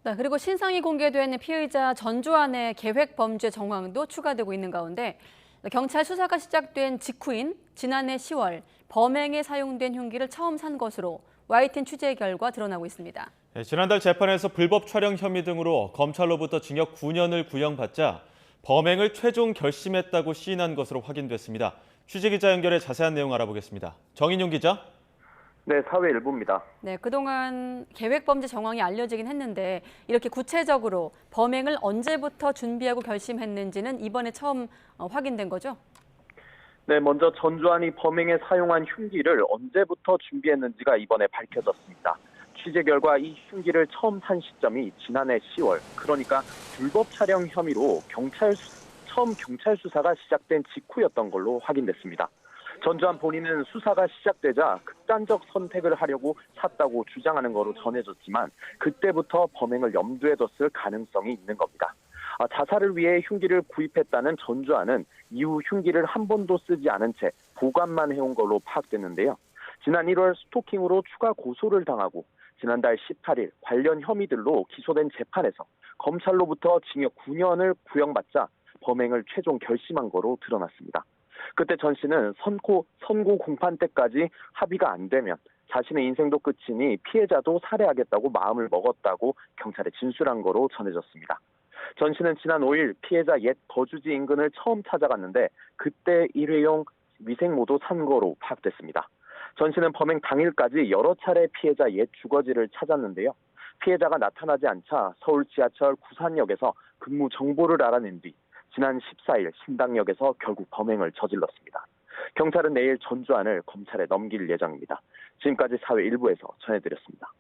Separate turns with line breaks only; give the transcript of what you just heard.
네, 그리고 신상이 공개된 피의자 전주환의 계획 범죄 정황도 추가되고 있는 가운데 경찰 수사가 시작된 직후인 지난해 10월 범행에 사용된 흉기를 처음 산 것으로 YTN 취재 결과 드러나고 있습니다.
네, 지난달 재판에서 불법 촬영 혐의 등으로 검찰로부터 징역 9년을 구형받자 범행을 최종 결심했다고 시인한 것으로 확인됐습니다. 취재기자 연결해 자세한 내용 알아보겠습니다. 정인용 기자.
네, 사회일보입니다.
네, 그동안 계획 범죄 정황이 알려지긴 했는데 이렇게 구체적으로 범행을 언제부터 준비하고 결심했는지는 이번에 처음 확인된 거죠?
네, 먼저 전주환이 범행에 사용한 흉기를 언제부터 준비했는지가 이번에 밝혀졌습니다. 취재 결과 이 흉기를 처음 산 시점이 지난해 10월, 그러니까 불법 촬영 혐의로 처음 경찰 수사가 시작된 직후였던 걸로 확인됐습니다. 전주환 본인은 수사가 시작되자 극단적 선택을 하려고 샀다고 주장하는 거로 전해졌지만 그때부터 범행을 염두에 뒀을 가능성이 있는 겁니다. 자살을 위해 흉기를 구입했다는 전주환은 이후 흉기를 한 번도 쓰지 않은 채 보관만 해온 걸로 파악됐는데요. 지난 1월 스토킹으로 추가 고소를 당하고 지난달 18일 관련 혐의들로 기소된 재판에서 검찰로부터 징역 9년을 구형받자 범행을 최종 결심한 거로 드러났습니다. 그때 전 씨는 선고 공판 때까지 합의가 안 되면 자신의 인생도 끝이니 피해자도 살해하겠다고 마음을 먹었다고 경찰에 진술한 거로 전해졌습니다. 전 씨는 지난 5일 피해자 옛 거주지 인근을 처음 찾아갔는데 그때 일회용 위생모도 산 거로 파악됐습니다. 전 씨는 범행 당일까지 여러 차례 피해자 옛 주거지를 찾았는데요. 피해자가 나타나지 않자 서울 지하철 구산역에서 근무 정보를 알아낸 뒤 지난 14일 신당역에서 결국 범행을 저질렀습니다. 경찰은 내일 전주환을 검찰에 넘길 예정입니다. 지금까지 사회일보에서 전해드렸습니다.